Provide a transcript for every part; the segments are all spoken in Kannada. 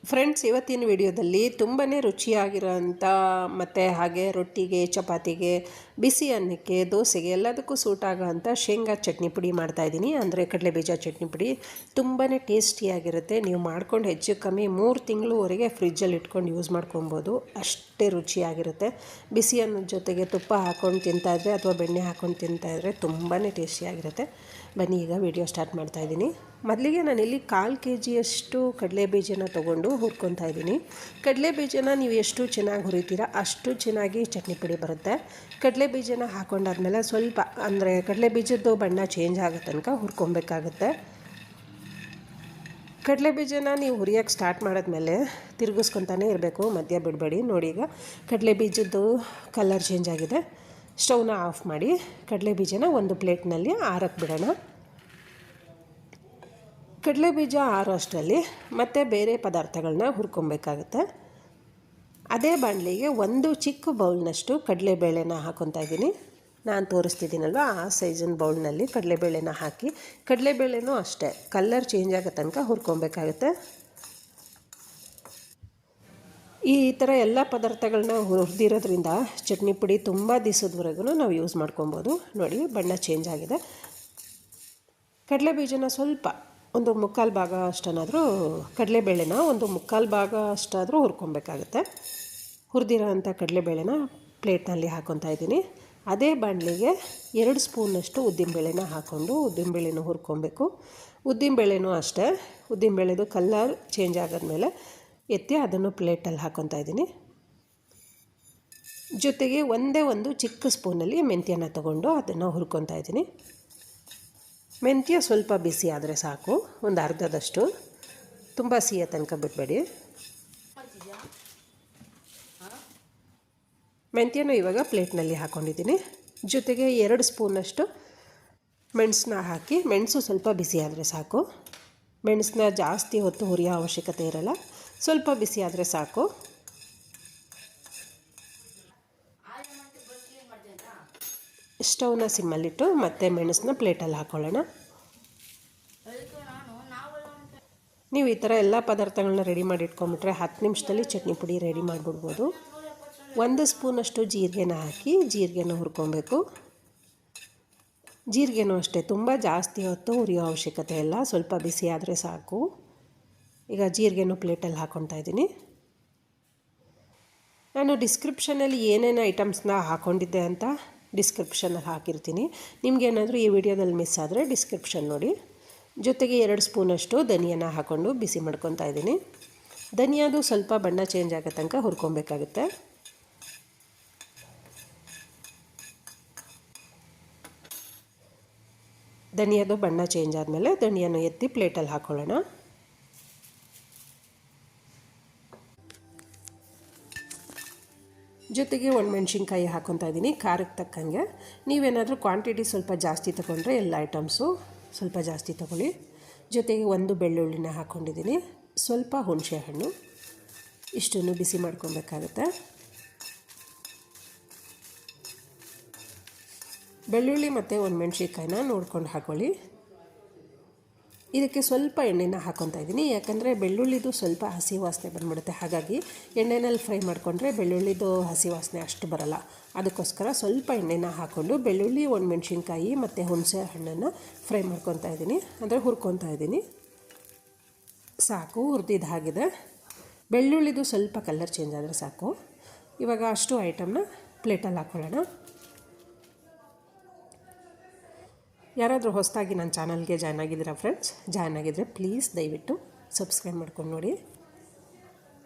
ಫ್ರೆಂಡ್ಸ್, ಇವತ್ತಿನ ವಿಡಿಯೋದಲ್ಲಿ ತುಂಬಾ ರುಚಿಯಾಗಿರೋಂಥ ಮತ್ತು ಹಾಗೆ ರೊಟ್ಟಿಗೆ, ಚಪಾತಿಗೆ, ಬಿಸಿ ಅನ್ನಕ್ಕೆ, ದೋಸೆಗೆ ಎಲ್ಲದಕ್ಕೂ ಸೂಟ್ ಆಗೋಂಥ ಶೇಂಗಾ ಚಟ್ನಿ ಪುಡಿ ಮಾಡ್ತಾಯಿದ್ದೀನಿ. ಅಂದರೆ ಕಡಲೆಬೀಜ ಚಟ್ನಿ ಪುಡಿ ತುಂಬಾ ಟೇಸ್ಟಿಯಾಗಿರುತ್ತೆ. ನೀವು ಮಾಡ್ಕೊಂಡು ಹೆಚ್ಚು ಕಮ್ಮಿ 3 ತಿಂಗಳವರೆಗೆ ಫ್ರಿಜ್ಜಲ್ಲಿ ಇಟ್ಕೊಂಡು ಯೂಸ್ ಮಾಡ್ಕೊಬೋದು. ಅಷ್ಟೇ ರುಚಿಯಾಗಿರುತ್ತೆ. ಬಿಸಿ ಅನ್ನದ ಜೊತೆಗೆ ತುಪ್ಪ ಹಾಕ್ಕೊಂಡು ತಿಂತಾಯಿದ್ರೆ ಅಥವಾ ಬೆಣ್ಣೆ ಹಾಕ್ಕೊಂಡು ತಿಂತಾಯಿದ್ರೆ ತುಂಬಾ ಟೇಸ್ಟಿಯಾಗಿರುತ್ತೆ. ಬನ್ನಿ ಈಗ ವಿಡಿಯೋ ಸ್ಟಾರ್ಟ್ ಮಾಡ್ತಾಯಿದ್ದೀನಿ. ಮೊದಲಿಗೆ ನಾನಿಲ್ಲಿ 1/4 kg ಕಡಲೆಬೀಜನ ತೊಗೊಂಡು ಹುರ್ಕೊತಾ ಇದ್ದೀನಿ. ಕಡಲೆಬೀಜನ ನೀವು ಎಷ್ಟು ಚೆನ್ನಾಗಿ ಹುರಿತೀರ ಅಷ್ಟು ಚೆನ್ನಾಗಿ ಚಟ್ನಿ ಪುಡಿ ಬರುತ್ತೆ. ಕಡಲೆಬೀಜನ ಹಾಕೊಂಡಾದ್ಮೇಲೆ ಸ್ವಲ್ಪ ಅಂದರೆ ಕಡಲೆಬೀಜದ್ದು ಬಣ್ಣ ಚೇಂಜ್ ಆಗೋ ತನಕ ಹುರ್ಕೊಬೇಕಾಗುತ್ತೆ. ಕಡಲೆಬೀಜನ ನೀವು ಹುರಿಯೋಕ್ಕೆ ಸ್ಟಾರ್ಟ್ ಮಾಡಿದ್ಮೇಲೆ ತಿರುಗಿಸ್ಕೊತಾನೆ ಇರಬೇಕು, ಮಧ್ಯ ಬಿಡಬೇಡಿ. ನೋಡಿ, ಈಗ ಕಡಲೆಬೀಜದ್ದು ಕಲರ್ ಚೇಂಜ್ ಆಗಿದೆ. ಸ್ಟವ್ನ ಆಫ್ ಮಾಡಿ ಕಡಲೆಬೀಜನ ಒಂದು ಪ್ಲೇಟ್ನಲ್ಲಿ ಆರಕ್ಕೆ ಬಿಡೋಣ. ಕಡಲೆಬೀಜ ಆರೋ ಅಷ್ಟರಲ್ಲಿ ಮತ್ತೆ ಬೇರೆ ಪದಾರ್ಥಗಳನ್ನ ಹುರ್ಕೊಬೇಕಾಗುತ್ತೆ. ಅದೇ ಬಾಣಲಿಗೆ ಒಂದು ಚಿಕ್ಕ ಬೌಲ್ನಷ್ಟು ಕಡಲೆಬೇಳೆನ ಹಾಕ್ಕೊತಾ ಇದ್ದೀನಿ. ನಾನು ತೋರಿಸ್ತಿದ್ದೀನಲ್ವ ಆ ಸೈಜಿನ ಬೌಲ್ನಲ್ಲಿ ಕಡಲೆಬೇಳೆನ ಹಾಕಿ, ಕಡಲೆಬೇಳೆನೂ ಅಷ್ಟೇ ಕಲರ್ ಚೇಂಜ್ ಆಗೋ ತನಕ ಹುರ್ಕೊಬೇಕಾಗುತ್ತೆ. ಈ ಥರ ಎಲ್ಲ ಪದಾರ್ಥಗಳನ್ನ ಹುರಿದಿರೋದ್ರಿಂದ ಚಟ್ನಿ ಪುಡಿ ತುಂಬ ದಿವಸದವರೆಗೂ ನಾವು ಯೂಸ್ ಮಾಡ್ಕೊಬೋದು. ನೋಡಿ, ಬಣ್ಣ ಚೇಂಜ್ ಆಗಿದೆ. ಕಡಲೆಬೀಜನ ಸ್ವಲ್ಪ ಒಂದು 3/4 ಭಾಗ ಅಷ್ಟನ್ನಾದರೂ ಕಡಲೆಬೇಳೆನ ಒಂದು 3/4 ಭಾಗ ಅಷ್ಟಾದರೂ ಹುರ್ಕೊಬೇಕಾಗುತ್ತೆ. ಹುರಿದಿರೋ ಅಂಥ ಕಡಲೆಬೇಳೆನ ಪ್ಲೇಟ್ನಲ್ಲಿ ಹಾಕ್ಕೊತಾ ಇದ್ದೀನಿ. ಅದೇ ಬಾಣಲಿಗೆ 2 ಸ್ಪೂನಷ್ಟು ಉದ್ದಿನಬೇಳೆನ ಹಾಕ್ಕೊಂಡು ಉದ್ದಿನಬೇಳೆನೂ ಹುರ್ಕೊಬೇಕು. ಉದ್ದಿನಬೇಳೆನೂ ಅಷ್ಟೇ, ಉದ್ದಿನಬೇಳೆದು ಕಲರ್ ಚೇಂಜ್ ಆಗಾದ್ಮೇಲೆ ಎತ್ತಿ ಅದನ್ನು ಪ್ಲೇಟಲ್ಲಿ ಹಾಕ್ಕೊತಾ ಇದ್ದೀನಿ. ಜೊತೆಗೆ ಒಂದೇ ಒಂದು ಚಿಕ್ಕ ಸ್ಪೂನಲ್ಲಿ ಮೆಂತ್ಯನ ತೊಗೊಂಡು ಅದನ್ನು ಹುರ್ಕೊತಾ ಇದ್ದೀನಿ. ಮೆಂತ್ಯ ಸ್ವಲ್ಪ ಬಿಸಿ ಆದರೆ ಸಾಕು, ಒಂದು ಅರ್ಧದಷ್ಟು, ತುಂಬ ಸಿಹಿಯ ತನಕ ಬಿಡಬೇಡಿ. ಮೆಂತ್ಯನೂ ಇವಾಗ ಪ್ಲೇಟ್ನಲ್ಲಿ ಹಾಕ್ಕೊಂಡಿದ್ದೀನಿ. ಜೊತೆಗೆ 2 ಸ್ಪೂನಷ್ಟು ಮೆಣಸನ್ನ ಹಾಕಿ, ಮೆಣಸು ಸ್ವಲ್ಪ ಬಿಸಿ ಆದರೆ ಸಾಕು. ಮೆಣಸನ್ನ ಜಾಸ್ತಿ ಹೊತ್ತು ಹುರಿಯೋ ಅವಶ್ಯಕತೆ ಇರಲ್ಲ, ಸ್ವಲ್ಪ ಬಿಸಿ ಆದರೆ ಸಾಕು. ಸ್ಟವ್ನ ಸಿಮ್ಮಲ್ಲಿಟ್ಟು ಮತ್ತೆ ಮೆಣಸನ್ನ ಪ್ಲೇಟಲ್ಲಿ ಹಾಕ್ಕೊಳ್ಳೋಣ. ನೀವು ಈ ಥರ ಎಲ್ಲ ಪದಾರ್ಥಗಳನ್ನ ರೆಡಿ ಮಾಡಿ ಇಟ್ಕೊಂಬಿಟ್ರೆ 10 ನಿಮಿಷದಲ್ಲಿ ಚಟ್ನಿ ಪುಡಿ ರೆಡಿ ಮಾಡಿಬಿಡ್ಬೋದು. 1 ಸ್ಪೂನಷ್ಟು ಜೀರಿಗೆನ ಹಾಕಿ ಜೀರಿಗೆನ ಹುರ್ಕೊಬೇಕು. ಜೀರಿಗೆನೂ ಅಷ್ಟೇ ತುಂಬ ಜಾಸ್ತಿ ಹೊತ್ತು ಹುರಿಯೋ ಅವಶ್ಯಕತೆ ಇಲ್ಲ, ಸ್ವಲ್ಪ ಬಿಸಿ ಆದರೆ ಸಾಕು. ಈಗ ಜೀರಿಗೆನೂ ಪ್ಲೇಟಲ್ಲಿ ಹಾಕ್ಕೊತಾ ಇದ್ದೀನಿ. ನಾನು ಡಿಸ್ಕ್ರಿಪ್ಷನಲ್ಲಿ ಏನೇನು ಐಟಮ್ಸ್ನ ಹಾಕ್ಕೊಂಡಿದ್ದೆ ಅಂತ ಡಿಸ್ಕ್ರಿಪ್ಷನಲ್ಲಿ ಹಾಕಿರ್ತೀನಿ. ನಿಮಗೇನಾದರೂ ಈ ವಿಡಿಯೋದಲ್ಲಿ ಮಿಸ್ ಆದರೆ ಡಿಸ್ಕ್ರಿಪ್ಷನ್ ನೋಡಿ. ಜೊತೆಗೆ 2 ಸ್ಪೂನಷ್ಟು ಧನಿಯಾನ ಹಾಕ್ಕೊಂಡು ಬಿಸಿ ಮಾಡ್ಕೊತಾ ಇದ್ದೀನಿ. ಧನಿಯಾದು ಸ್ವಲ್ಪ ಬಣ್ಣ ಚೇಂಜ್ ಆಗೋ ತನಕ ಹುರ್ಕೊಬೇಕಾಗುತ್ತೆ. ಧನಿಯಾದು ಬಣ್ಣ ಚೇಂಜ್ ಆದಮೇಲೆ ಧನಿಯಾನು ಎತ್ತಿ ಪ್ಲೇಟಲ್ಲಿ ಹಾಕ್ಕೊಳ್ಳೋಣ. ಜೊತೆಗೆ ಒಣಮೆಣ್ಸಿನ್ಕಾಯಿ ಹಾಕ್ಕೊತಾ ಇದ್ದೀನಿ ಖಾರಕ್ಕೆ ತಕ್ಕಂಗೆ. ನೀವೇನಾದರೂ ಕ್ವಾಂಟಿಟಿ ಸ್ವಲ್ಪ ಜಾಸ್ತಿ ತೊಗೊಂಡ್ರೆ ಎಲ್ಲ ಐಟಮ್ಸು ಸ್ವಲ್ಪ ಜಾಸ್ತಿ ತೊಗೊಳ್ಳಿ. ಜೊತೆಗೆ 1 ಬೆಳ್ಳುಳ್ಳಿನ ಹಾಕ್ಕೊಂಡಿದ್ದೀನಿ, ಸ್ವಲ್ಪ ಹುಣಸೆ ಹಣ್ಣು, ಇಷ್ಟನ್ನು ಬಿಸಿ ಮಾಡ್ಕೊಬೇಕಾಗುತ್ತೆ. ಬೆಳ್ಳುಳ್ಳಿ ಮತ್ತು ಒಣಮೆಣ್ಸಿನ್ಕಾಯಿನ ನೋಡ್ಕೊಂಡು ಹಾಕ್ಕೊಳ್ಳಿ. ಇದಕ್ಕೆ ಸ್ವಲ್ಪ ಎಣ್ಣೆನ ಹಾಕ್ಕೊತಾ ಇದ್ದೀನಿ, ಯಾಕಂದರೆ ಬೆಳ್ಳುಳ್ಳಿದು ಸ್ವಲ್ಪ ಹಸಿ ವಾಸನೆ ಬಂದ್ಬಿಡುತ್ತೆ. ಹಾಗಾಗಿ ಎಣ್ಣೆನಲ್ಲಿ ಫ್ರೈ ಮಾಡಿಕೊಂಡ್ರೆ ಬೆಳ್ಳುಳ್ಳಿದು ಹಸಿ ವಾಸನೆ ಅಷ್ಟು ಬರಲ್ಲ. ಅದಕ್ಕೋಸ್ಕರ ಸ್ವಲ್ಪ ಎಣ್ಣೆನ ಹಾಕ್ಕೊಂಡು ಬೆಳ್ಳುಳ್ಳಿ, ಒಣಮೆಣ್ಸಿನ್ಕಾಯಿ ಮತ್ತು ಹುಣಸೆ ಹಣ್ಣನ್ನು ಫ್ರೈ ಮಾಡ್ಕೊತಾ ಇದ್ದೀನಿ, ಅಂದರೆ ಹುರ್ಕೊತಾ ಇದ್ದೀನಿ. ಸಾಕು, ಹುರಿದಿದ್ದು ಆಗಿದೆ. ಬೆಳ್ಳುಳ್ಳಿದು ಸ್ವಲ್ಪ ಕಲರ್ ಚೇಂಜ್ ಆದರೆ ಸಾಕು. ಇವಾಗ ಅಷ್ಟು ಐಟಮ್ನ ಪ್ಲೇಟಲ್ಲಿ ಹಾಕ್ಕೊಳ್ಳೋಣ. ಯಾರಾದರೂ ಹೊಸದಾಗಿ ನನ್ನ ಚಾನಲ್ಗೆ ಜಾಯ್ನ್ ಆಗಿದ್ದೀರಾ ಫ್ರೆಂಡ್ಸ್? ಜಾಯ್ನ್ ಆಗಿದ್ದರೆ ಪ್ಲೀಸ್ ದಯವಿಟ್ಟು ಸಬ್ಸ್ಕ್ರೈಬ್ ಮಾಡ್ಕೊಂಡು ನೋಡಿ.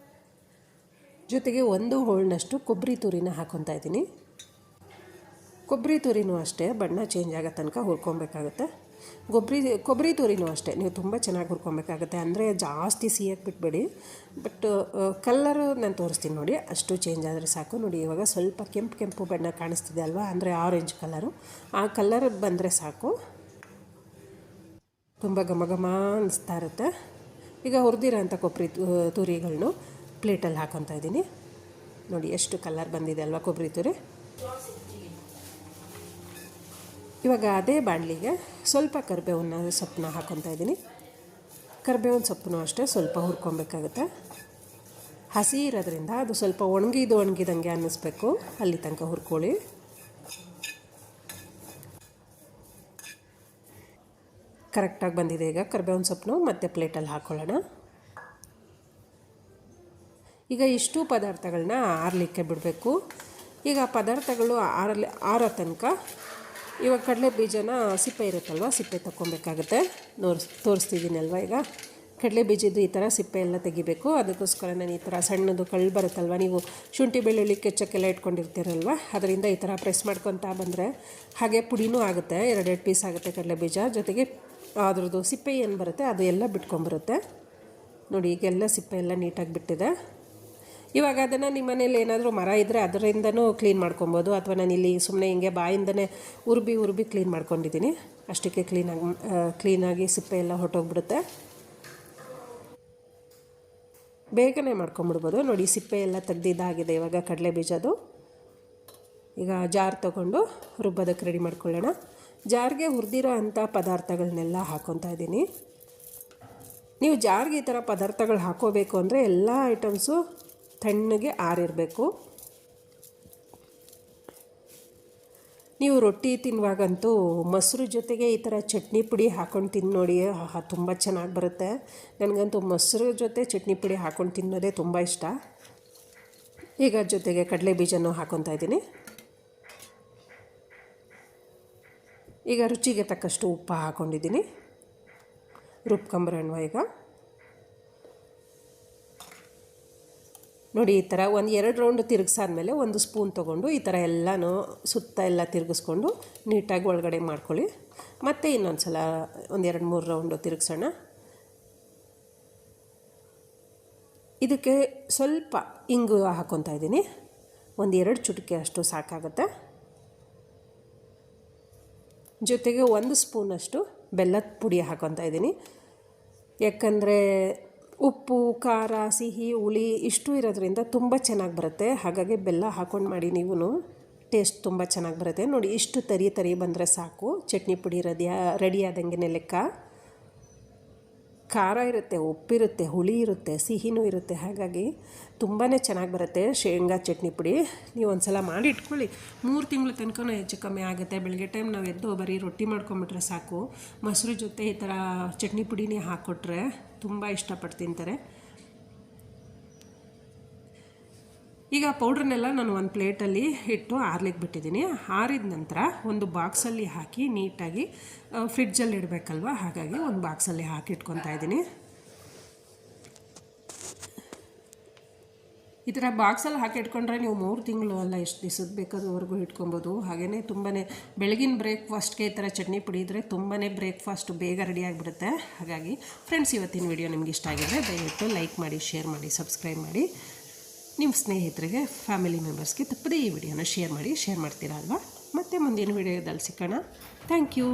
ಜೊತೆಗೆ 1 ಹೋಳಿನಷ್ಟು ಕೊಬ್ಬರಿ ತುರಿನ ಹಾಕ್ಕೊತಾ ಇದ್ದೀನಿ. ಕೊಬ್ಬರಿ ತುರಿನೂ ಅಷ್ಟೇ ಬಣ್ಣ ಚೇಂಜ್ ಆಗೋ ತನಕ ಹುರ್ಕೊಬೇಕಾಗುತ್ತೆ. ಕೊಬ್ಬರಿ ತುರಿನೂ ಅಷ್ಟೇ ನೀವು ತುಂಬ ಚೆನ್ನಾಗಿ ಹುರ್ಕೊಬೇಕಾಗುತ್ತೆ, ಅಂದರೆ ಜಾಸ್ತಿ ಸಿಹಿಯಾಗಿ ಬಿಟ್ಬೇಡಿ. ಬಟ್ ಕಲ್ಲರು ನಾನು ತೋರಿಸ್ತೀನಿ ನೋಡಿ, ಅಷ್ಟು ಚೇಂಜ್ ಆದರೆ ಸಾಕು. ನೋಡಿ, ಇವಾಗ ಸ್ವಲ್ಪ ಕೆಂಪು ಬಣ್ಣ ಕಾಣಿಸ್ತಿದೆ ಅಲ್ವಾ, ಅಂದರೆ ಆರೆಂಜ್ ಕಲರು, ಆ ಕಲರ್ ಬಂದರೆ ಸಾಕು. ತುಂಬ ಘಮ ಅನಿಸ್ತಾ ಇರುತ್ತೆ. ಈಗ ಹುರಿದಿರೋ ಅಂಥ ಕೊಬ್ಬರಿ ತುರಿಗಳನ್ನು ಪ್ಲೇಟಲ್ಲಿ ಹಾಕ್ಕೊತಾ ಇದ್ದೀನಿ. ನೋಡಿ ಎಷ್ಟು ಕಲರ್ ಬಂದಿದೆ ಅಲ್ವಾ ಕೊಬ್ಬರಿ ತುರಿ. ಇವಾಗ ಅದೇ ಬಾಣಲಿಗೆ ಸ್ವಲ್ಪ ಕರಿಬೇವಿನ ಸೊಪ್ಪನ್ನ ಹಾಕ್ಕೊತಾ ಇದ್ದೀನಿ. ಕರಿಬೇವಿನ ಸೊಪ್ಪನ್ನು ಅಷ್ಟೇ ಸ್ವಲ್ಪ ಹುರ್ಕೊಬೇಕಾಗುತ್ತೆ. ಹಸಿ ಇರೋದ್ರಿಂದ ಅದು ಸ್ವಲ್ಪ ಒಣಗಿದಂಗೆ ಅನ್ನಿಸ್ಬೇಕು, ಅಲ್ಲಿ ತನಕ ಹುರ್ಕೊಳ್ಳಿ. ಕರೆಕ್ಟಾಗಿ ಬಂದಿದೆ. ಈಗ ಕರಿಬೇವಿನ ಸೊಪ್ಪನ್ನು ಮತ್ತೆ ಪ್ಲೇಟಲ್ಲಿ ಹಾಕ್ಕೊಳ್ಳೋಣ. ಈಗ ಇಷ್ಟು ಪದಾರ್ಥಗಳನ್ನ ಆರಲಿಕ್ಕೆ ಬಿಡಬೇಕು. ಈಗ ಪದಾರ್ಥಗಳು ಆರೋ ತನಕ ಇವಾಗ ಕಡಲೆ ಬೀಜನ ಸಿಪ್ಪೆ ಇರುತ್ತಲ್ವ, ಸಿಪ್ಪೆ ತಗೊಬೇಕಾಗುತ್ತೆ. ತೋರಿಸ್ತಿದ್ದೀನಿ ಅಲ್ವ. ಈಗ ಕಡಲೆ ಬೀಜದ್ದು ಈ ಥರ ಸಿಪ್ಪೆ ಎಲ್ಲ ತೆಗಿಬೇಕು. ಅದಕ್ಕೋಸ್ಕರ ನಾನು ಈ ಥರ ಸಣ್ಣದು ಕಳ್ಳು ಬರುತ್ತಲ್ವ, ನೀವು ಶುಂಠಿ ಬೆಳ್ಳುಳ್ಳಿ ಕೆಚ್ಚಕ್ಕೆಲ್ಲ ಇಟ್ಕೊಂಡಿರ್ತೀರಲ್ವ, ಅದರಿಂದ ಈ ಥರ ಪ್ರೆಸ್ ಮಾಡ್ಕೊತಾ ಬಂದರೆ ಹಾಗೆ ಪುಡಿನೂ ಆಗುತ್ತೆ. 2 ಪೀಸ್ ಆಗುತ್ತೆ ಕಡಲೆ ಬೀಜ. ಜೊತೆಗೆ ಅದ್ರದ್ದು ಸಿಪ್ಪೆ ಏನು ಬರುತ್ತೆ ಅದು ಎಲ್ಲ ಬಿಟ್ಕೊಂಬರುತ್ತೆ ನೋಡಿ. ಈಗೆಲ್ಲ ಸಿಪ್ಪೆ ಎಲ್ಲ ನೀಟಾಗಿ ಬಿಟ್ಟಿದೆ. ಇವಾಗ ಅದನ್ನು ನಿಮ್ಮ ಮನೇಲಿ ಏನಾದರೂ ಮರ ಇದ್ದರೆ ಅದರಿಂದನೂ ಕ್ಲೀನ್ ಮಾಡ್ಕೊಬೋದು, ಅಥವಾ ನಾನು ಇಲ್ಲಿ ಸುಮ್ಮನೆ ಹಿಂಗೆ ಬಾಯಿಂದನೇ ಉರುಬಿ ಕ್ಲೀನ್ ಮಾಡ್ಕೊಂಡಿದ್ದೀನಿ. ಅಷ್ಟಕ್ಕೆ ಕ್ಲೀನಾಗಿ ಸಿಪ್ಪೆ ಎಲ್ಲ ಹೊಟ್ಟೋಗ್ಬಿಡುತ್ತೆ. ಬೇಗನೆ ಮಾಡ್ಕೊಂಬಿಡ್ಬೋದು ನೋಡಿ. ಸಿಪ್ಪೆ ಎಲ್ಲ ತೆಗ್ದಿದ್ದಾಗಿದೆ ಇವಾಗ ಕಡಲೆ ಬೀಜದು. ಈಗ ಜಾರ್ ತೊಗೊಂಡು ರುಬ್ಬೋದಕ್ಕೆ ರೆಡಿ ಮಾಡ್ಕೊಳ್ಳೋಣ. ಜಾರ್ಗೆ ಹುರಿದಿರೋ ಅಂಥ ಪದಾರ್ಥಗಳನ್ನೆಲ್ಲ ಹಾಕ್ಕೊತಾ ಇದ್ದೀನಿ. ನೀವು ಜಾರ್ಗೆ ಈ ಥರ ಪದಾರ್ಥಗಳು ಹಾಕೋಬೇಕು ಅಂದರೆ ಎಲ್ಲ ಐಟಮ್ಸು ತಣ್ಣಗೆ ಆರಿರಬೇಕು. ನೀವು ರೊಟ್ಟಿ ತಿನ್ನುವಾಗಂತೂ ಮೊಸರು ಜೊತೆಗೆ ಈ ಥರ ಚಟ್ನಿ ಪುಡಿ ಹಾಕ್ಕೊಂಡು ತಿಂದು ನೋಡಿ, ತುಂಬ ಚೆನ್ನಾಗಿ ಬರುತ್ತೆ. ನನಗಂತೂ ಮೊಸರು ಜೊತೆ ಚಟ್ನಿ ಪುಡಿ ಹಾಕ್ಕೊಂಡು ತಿನ್ನೋದೇ ತುಂಬ ಇಷ್ಟ. ಈಗ ಜೊತೆಗೆ ಕಡಲೆ ಬೀಜನೂ ಹಾಕ್ಕೊತಾ ಇದ್ದೀನಿ. ಈಗ ರುಚಿಗೆ ತಕ್ಕಷ್ಟು ಉಪ್ಪು ಹಾಕ್ಕೊಂಡಿದ್ದೀನಿ. ರುಬ್ಕೊಂಬರೋಣ ಈಗ ನೋಡಿ. ಈ ಥರ 1-2 ರೌಂಡ್ ತಿರುಗಿಸಾದ್ಮೇಲೆ 1 ಸ್ಪೂನ್ ತೊಗೊಂಡು ಈ ಥರ ಎಲ್ಲನೂ ಸುತ್ತ ಎಲ್ಲ ತಿರುಗಿಸ್ಕೊಂಡು ನೀಟಾಗಿ ಒಳಗಡೆ ಮಾಡ್ಕೊಳ್ಳಿ. ಮತ್ತು ಇನ್ನೊಂದು ಸಲ 1-2-3 ರೌಂಡು ತಿರುಗಿಸೋಣ. ಇದಕ್ಕೆ ಸ್ವಲ್ಪ ಇಂಗು ಹಾಕ್ಕೊತಾ ಇದ್ದೀನಿ. 1-2 ಚುಟಿಕೆ ಅಷ್ಟು ಸಾಕಾಗುತ್ತೆ. ಜೊತೆಗೆ 1 ಸ್ಪೂನಷ್ಟು ಬೆಲ್ಲದ ಪುಡಿ ಹಾಕ್ಕೊತಾ ಇದ್ದೀನಿ. ಯಾಕಂದರೆ ಉಪ್ಪು, ಖಾರ, ಸಿಹಿ, ಹುಳಿ ಇಷ್ಟು ಇರೋದ್ರಿಂದ ತುಂಬ ಚೆನ್ನಾಗಿ ಬರುತ್ತೆ. ಹಾಗಾಗಿ ಬೆಲ್ಲ ಹಾಕ್ಕೊಂಡು ಮಾಡಿ, ನೀವು ಟೇಸ್ಟ್ ತುಂಬ ಚೆನ್ನಾಗಿ ಬರುತ್ತೆ ನೋಡಿ. ಇಷ್ಟು ತರಿ ಬಂದರೆ ಸಾಕು. ಚಟ್ನಿ ಪುಡಿ ರೆಡಿ ಆದಂಗೆ ಲೆಕ್ಕ. ಖಾರ ಇರುತ್ತೆ, ಉಪ್ಪಿರುತ್ತೆ, ಹುಳಿ ಇರುತ್ತೆ, ಸಿಹಿನೂ ಇರುತ್ತೆ. ಹಾಗಾಗಿ ತುಂಬಾ ಚೆನ್ನಾಗಿ ಬರುತ್ತೆ ಶೇಂಗಾ ಚಟ್ನಿ ಪುಡಿ. ನೀವು ಒಂದು ಸಲ ಮಾಡಿ ಇಟ್ಕೊಳ್ಳಿ. 3 ತಿಂಗಳ ತನಕ ಹೆಚ್ಚು ಕಮ್ಮಿ ಆಗುತ್ತೆ. ಬೆಳಗ್ಗೆ ಟೈಮ್ ನಾವು ಎದ್ದು ಬರೀ ರೊಟ್ಟಿ ಮಾಡ್ಕೊಂಬಿಟ್ರೆ ಸಾಕು. ಮೊಸರು ಜೊತೆ ಈ ಥರ ಚಟ್ನಿ ಪುಡಿನೇ ಹಾಕ್ಕೊಟ್ರೆ ತುಂಬ ಇಷ್ಟಪಟ್ಟು ತಿಂತಾರೆ. ಈಗ ಪೌಡ್ರನ್ನೆಲ್ಲ ನಾನು ಒಂದು ಪ್ಲೇಟಲ್ಲಿ ಇಟ್ಟು ಆರ್ಲಿಕ್ಕೆ ಬಿಟ್ಟಿದ್ದೀನಿ. ಆರಿದ ನಂತರ ಒಂದು ಬಾಕ್ಸಲ್ಲಿ ಹಾಕಿ ನೀಟಾಗಿ ಫ್ರಿಡ್ಜಲ್ಲಿ ಇಡಬೇಕಲ್ವ, ಹಾಗಾಗಿ ಒಂದು ಬಾಕ್ಸಲ್ಲಿ ಹಾಕಿ ಇಟ್ಕೊತಾ ಇದ್ದೀನಿ. ಈ ಥರ ಬಾಕ್ಸಲ್ಲಿ ಹಾಕಿ ಇಟ್ಕೊಂಡ್ರೆ ನೀವು 3 ತಿಂಗಳು ಅಲ್ಲ, ಎಷ್ಟು ದಿವಸದ ಬೇಕಾದವರೆಗೂ ಇಟ್ಕೊಬೋದು. ಹಾಗೆಯೇ ತುಂಬಾ ಬೆಳಗಿನ ಬ್ರೇಕ್ಫಾಸ್ಟ್ಗೆ ಈ ಥರ ಚಟ್ನಿ ಪುಡಿ ಇದ್ದರೆ ತುಂಬಾ ಬ್ರೇಕ್ಫಾಸ್ಟ್ ಬೇಗ ರೆಡಿ ಆಗಿಬಿಡುತ್ತೆ. ಹಾಗಾಗಿ ಫ್ರೆಂಡ್ಸ್, ಇವತ್ತಿನ ವಿಡಿಯೋ ನಿಮ್ಗೆ ಇಷ್ಟ ಆಗಿದ್ರೆ ದಯವಿಟ್ಟು ಲೈಕ್ ಮಾಡಿ, ಶೇರ್ ಮಾಡಿ, ಸಬ್ಸ್ಕ್ರೈಬ್ ಮಾಡಿ. ನಿಮ್ಮ ಸ್ನೇಹಿತರಿಗೆ, ಫ್ಯಾಮಿಲಿ ಮೆಂಬರ್ಸ್ಗೆ ತಪ್ಪದೇ ಈ ವಿಡಿಯೋನ ಶೇರ್ ಮಾಡ್ತೀರಾ ಅಲ್ವಾ. ಮತ್ತೆ ಮುಂದಿನ ವಿಡಿಯೋದಲ್ಲಿ ಸಿಗೋಣ. Thank you.